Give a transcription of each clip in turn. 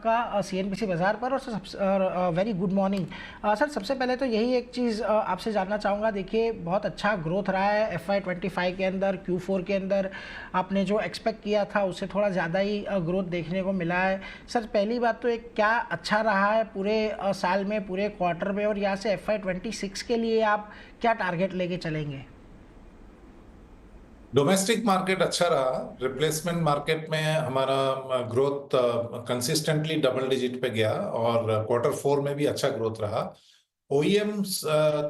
आपका CNBC बाज़ार पर। और वेरी गुड मॉर्निंग सर। सबसे पहले तो यही एक चीज़ आपसे जानना चाहूँगा। देखिए, बहुत अच्छा ग्रोथ रहा है FY25 के अंदर, Q4 के अंदर आपने जो एक्सपेक्ट किया था उससे थोड़ा ज़्यादा ही ग्रोथ देखने को मिला है। सर, पहली बात तो एक क्या अच्छा रहा है पूरे साल में, पूरे क्वार्टर में, और यहाँ से FY26 के लिए आप क्या टारगेट लेके चलेंगे? डोमेस्टिक मार्केट अच्छा रहा। रिप्लेसमेंट मार्केट में हमारा ग्रोथ कंसिस्टेंटली डबल डिजिट पे गया और क्वार्टर 4 में भी अच्छा ग्रोथ रहा। ओईएम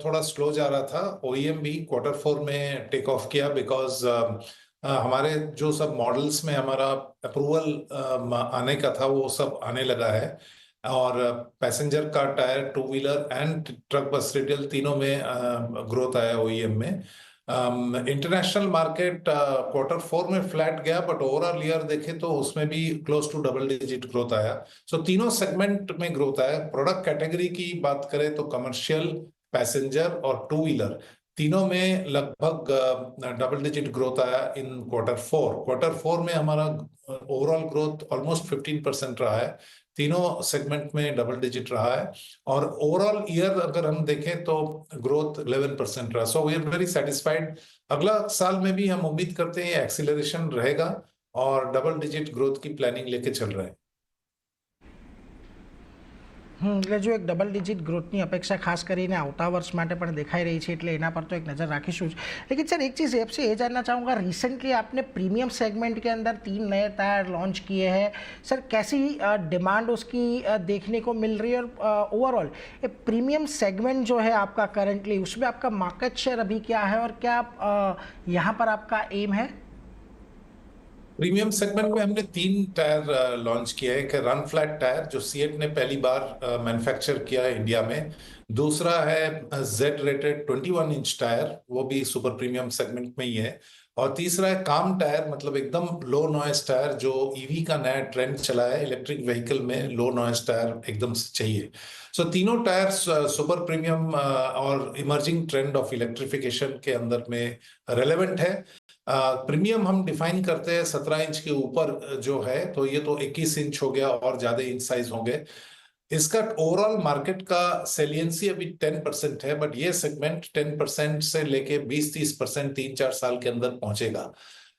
थोड़ा स्लो जा रहा था। ओईएम भी क्वार्टर 4 में टेक ऑफ किया बिकॉज हमारे जो सब मॉडल्स में हमारा अप्रूवल आने का था वो सब आने लगा है। और passenger car, tyre, two wheeler and truck bus radial तीनों में ग्रोथ आया ओईएम में। इंटरनेशनल मार्केट क्वार्टर 4 में फ्लैट गया, बट ओवरऑल ईयर देखे तो उसमें भी close to double digit growth आया। सो तीनों सेगमेंट में ग्रोथ आया। प्रोडक्ट कैटेगरी की बात करें तो कमर्शियल, पैसेंजर और टू व्हीलर तीनों में लगभग डबल डिजिट ग्रोथ आया इन क्वार्टर 4। क्वार्टर 4 में हमारा ओवरऑल ग्रोथ ऑलमोस्ट 15% रहा है। तीनों सेगमेंट में डबल डिजिट रहा है। और ओवरऑल ईयर अगर हम देखें तो ग्रोथ 11% रहा। So we are very satisfied. अगला साल में भी हम उम्मीद करते हैं एक्सीलरेशन रहेगा और डबल डिजिट ग्रोथ की प्लानिंग लेके चल रहे हैं। એટલે જો એક ડબલ ડિજિટ ગ્રોથની અપેક્ષા ખાસ કરીને આવતા વર્ષ માટે પણ દેખાઈ રહી છે, એટલે એના પર તો એક નજર રાખીશું જ। लेकिन सर, एक चीज़ आपसे ये जानना चाहूँगा, रिसेंटली आपने प्रीमियम सेगमेंट के अंदर 3 नए टायर लॉन्च किए हैं। सर, कैसी डिमांड उसकी देखने को मिल रही है, और ओवरऑल ये प्रीमियम सेगमेंट जो है आपका करंटली, उसमें आपका मार्केट शेयर अभी क्या है, और क्या यहाँ पर आपका एम है? प्रीमियम सेगमेंट में हमने 3 टायर लॉन्च किया है। एक रन फ्लैट टायर जो सीएट ने पहली बार मैन्युफैक्चर किया है इंडिया में। दूसरा है जेड रेटेड 21 इंच टायर, वो भी सुपर प्रीमियम सेगमेंट में ही है। और तीसरा है काम टायर, मतलब एकदम लो नॉइस टायर, जो ईवी का नया ट्रेंड चला है। इलेक्ट्रिक व्हीकल में लो नॉइस टायर एकदम से चाहिए। सो तीनों टायर सुपर प्रीमियम और इमर्जिंग ट्रेंड ऑफ इलेक्ट्रिफिकेशन के अंदर में रेलेवेंट है। प्रीमियम हम डिफाइन करते हैं 17 इंच के ऊपर जो है, तो ये तो 21 इंच हो गया और ज्यादा इंच साइज हो गए। इसका ओवरऑल मार्केट का सेलियंसी अभी 10% है, बट ये सेगमेंट 10% से लेके 20-30% 3-4 साल के अंदर पहुंचेगा।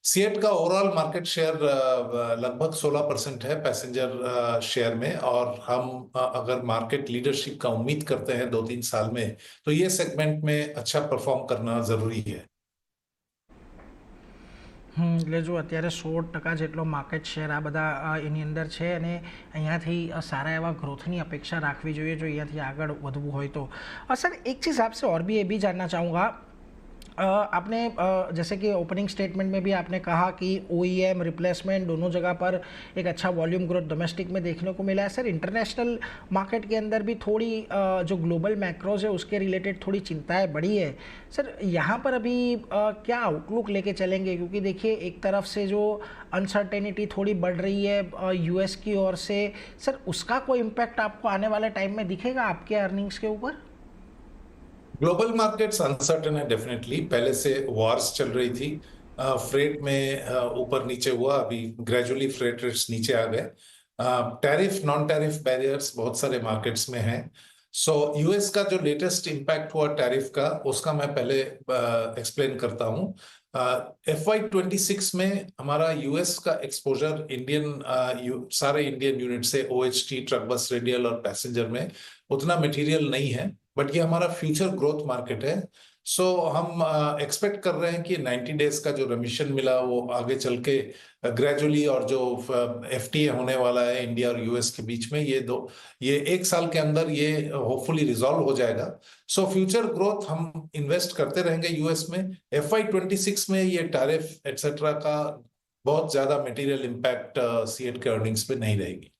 सीएट का ओवरऑल मार्केट शेयर लगभग 16% है पैसेंजर शेयर में। और हम अगर मार्केट लीडरशिप का उम्मीद करते हैं 2-3 साल में, तो ये सेगमेंट में अच्छा परफॉर्म करना जरूरी है। એટલે જો અત્યારે 16% જેટલો માર્કેટ શેર આ બધા એની અંદર છે, અને અહીંયાથી સારા એવા ગ્રોથની અપેક્ષા રાખવી જોઈએ જો અહીંયાથી આગળ વધવું હોય તો। સર, एक चीज़ आपसे और भी ये भी जानना चाहूँगा। आपने जैसे कि ओपनिंग स्टेटमेंट में भी आपने कहा कि OEM रिप्लेसमेंट दोनों जगह पर एक अच्छा वॉल्यूम ग्रोथ डोमेस्टिक में देखने को मिला है। सर, इंटरनेशनल मार्केट के अंदर भी थोड़ी जो ग्लोबल मैक्रोज है उसके रिलेटेड थोड़ी चिंताएं बढ़ी है। सर, यहाँ पर अभी क्या आउटलुक लेके चलेंगे, क्योंकि देखिए एक तरफ से जो अनसर्टेनिटी थोड़ी बढ़ रही है US की ओर से, सर उसका कोई इम्पैक्ट आपको आने वाले टाइम में दिखेगा आपके अर्निंग्स के ऊपर? ग्लोबल मार्केट्स अनसर्टेन है डेफिनेटली। पहले से वॉर्स चल रही थी, फ्रेट में ऊपर नीचे हुआ, अभी ग्रेजुअली फ्रेट रेट्स नीचे आ गए। टैरिफ, नॉन टैरिफ बैरियर्स बहुत सारे मार्केट्स में हैं। सो यूएस का जो लेटेस्ट इम्पैक्ट हुआ टैरिफ का, उसका मैं पहले एक्सप्लेन करता हूँ। FY26 में हमारा यूएस का एक्सपोजर सारे इंडियन यूनिट से OHT, ट्रक बस रेडियल और पैसेंजर में उतना मटेरियल नहीं है, बट ये हमारा फ्यूचर ग्रोथ मार्केट है। सो हम एक्सपेक्ट कर रहे हैं कि 90 डेज का जो रेमिशन मिला वो आगे चल के ग्रेजुअली, और जो FTA होने वाला है इंडिया और यूएस के बीच में, ये 1 साल के अंदर ये होपफुली रिजॉल्व हो जाएगा। सो फ्यूचर ग्रोथ हम इन्वेस्ट करते रहेंगे यूएस में। FY26 में ये टैरिफ एटसेट्रा का बहुत ज्यादा मटेरियल इम्पैक्ट सीएट के अर्निंग्स पे नहीं रहेगी।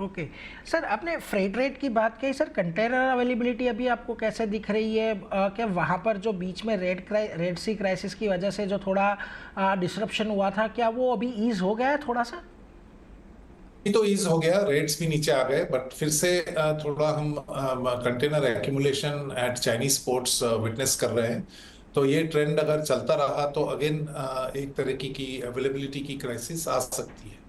ओके। सर, आपने फ्रेट रेट की बात कही। सर, कंटेनर अवेलेबिलिटी अभी आपको कैसे दिख रही है? क्या वहाँ पर जो बीच में रेड सी क्राइसिस की वजह से जो थोड़ा डिसरप्शन हुआ था, क्या वो अभी ईज हो गया है थोड़ा सा? तो ईज हो गया, रेट्स भी नीचे आ गए, बट फिर से थोड़ा हम container accumulation at Chinese ports witness कर रहे हैं। तो ये ट्रेंड अगर चलता रहा तो अगेन एक तरह की अवेलेबिलिटी की क्राइसिस आ सकती है।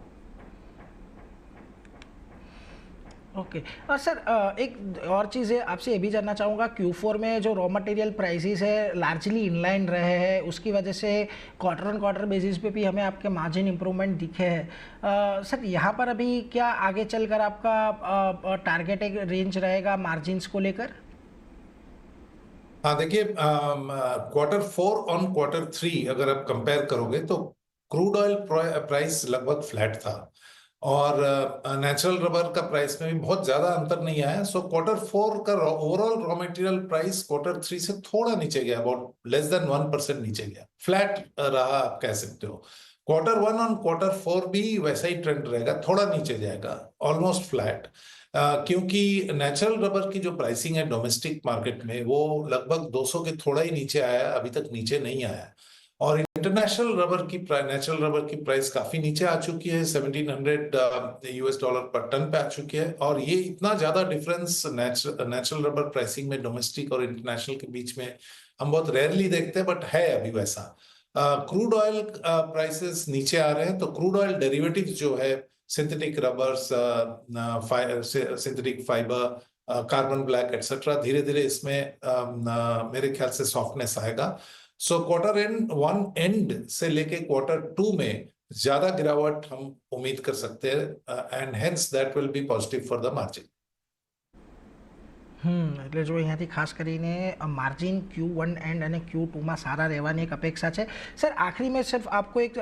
ओके। और सर एक और चीज़ है, आपसे ये भी जानना चाहूँगा, Q4 में जो रॉ मटेरियल प्राइसेस है लार्जली इनलाइन रहे हैं, उसकी वजह से क्वार्टर ऑन क्वार्टर बेसिस पे भी हमें आपके मार्जिन इंप्रूवमेंट दिखे हैं। सर यहाँ पर अभी क्या आगे चलकर आपका टारगेट एक रेंज रहेगा मार्जिन्स को लेकर? हाँ देखिए, Q4 ऑन Q3 अगर आप कंपेयर करोगे तो क्रूड ऑयल प्राइस लगभग फ्लैट था, और नेचुरल रबर का प्राइस में भी बहुत ज्यादा अंतर नहीं आया। सो Q4 का overall raw material price Q3 से थोड़ा नीचे गया, अबाउट लेस देन 1% नीचे गया, फ्लैट रहा आप कह सकते हो। Q1 ऑन Q4 भी वैसा ही ट्रेंड रहेगा, थोड़ा नीचे जाएगा, ऑलमोस्ट फ्लैट। क्योंकि नेचुरल रबर की जो प्राइसिंग है डोमेस्टिक मार्केट में वो लगभग 200 के थोड़ा ही नीचे आया, अभी तक नीचे नहीं आया। और इंटरनेशनल रबर की नेचुरल रबर की प्राइस काफी नीचे आ चुकी है, $1700 पर टन पे आ चुकी है। और ये इतना ज्यादा डिफरेंस नेचुरल रबर प्राइसिंग में डोमेस्टिक और इंटरनेशनल के बीच में हम बहुत रेयरली देखते हैं, बट है अभी वैसा। क्रूड ऑयल प्राइसेस नीचे आ रहे हैं, तो क्रूड ऑयल डेरिवेटिव्स जो है, synthetic rubbers, synthetic fibre, carbon black etcetera, धीरे धीरे इसमें मेरे ख्याल से सॉफ्टनेस आएगा। सो Q1 एंड से लेके Q2 में ज्यादा गिरावट हम उम्मीद कर सकते हैं, and hence that will be positive for the margin. એટલે જો અહીંયાથી ખાસ કરીને માર્જિન Q1 एंड અને Q2 में सारा રહેવાની एक अपेक्षा है। सर आखिरी में सिर्फ आपको एक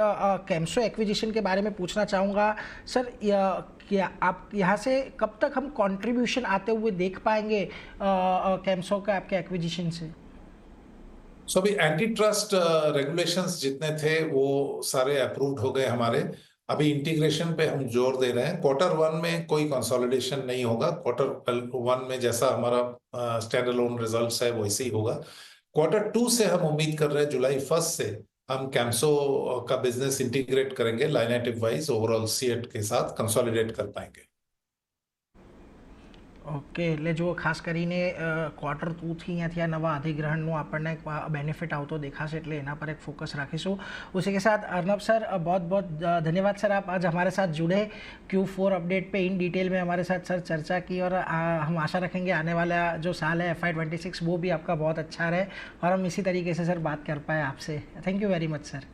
कैम्सो एक्विजिशन के बारे में पूछना चाहूँगा। सर क्या आप यहाँ से कब तक हम कंट्रीब्यूशन आते हुए देख पाएंगे कैम्सो का आपके एक्विजिशन से? सो अभी एंटी ट्रस्ट रेगुलेशंस जितने थे वो सारे अप्रूव्ड हो गए हमारे। अभी इंटीग्रेशन पे हम जोर दे रहे हैं। Q1 में कोई कंसोलिडेशन नहीं होगा, Q1 में जैसा हमारा स्टैंड अलोन रिजल्ट्स है वैसे ही होगा। Q2 से हम उम्मीद कर रहे हैं जुलाई 1 से हम कैम्सो का बिजनेस इंटीग्रेट करेंगे, line item wise overall CEAT के साथ कंसोलिडेट कर पाएंगे। ઓકે, એટલે જો ખાસ કરીને Q2થી અહીંયાથી આ નવા અધિગ્રહણનો આપણને એક બેનિફિટ આવતો દેખાશે, એટલે એના પર એક फोकस રાખીશું। उसी के साथ अर्नब सर, बहुत बहुत धन्यवाद सर, आप आज हमारे साथ जुड़े, Q4 अपडेट पे इन डिटेल में हमारे साथ सर चर्चा की, और हम आशा रखेंगे आने वाला जो साल है FY26 वो भी आपका बहुत अच्छा रहे और हम इसी तरीके से सर बात कर पाए आपसे। Thank you very much sir.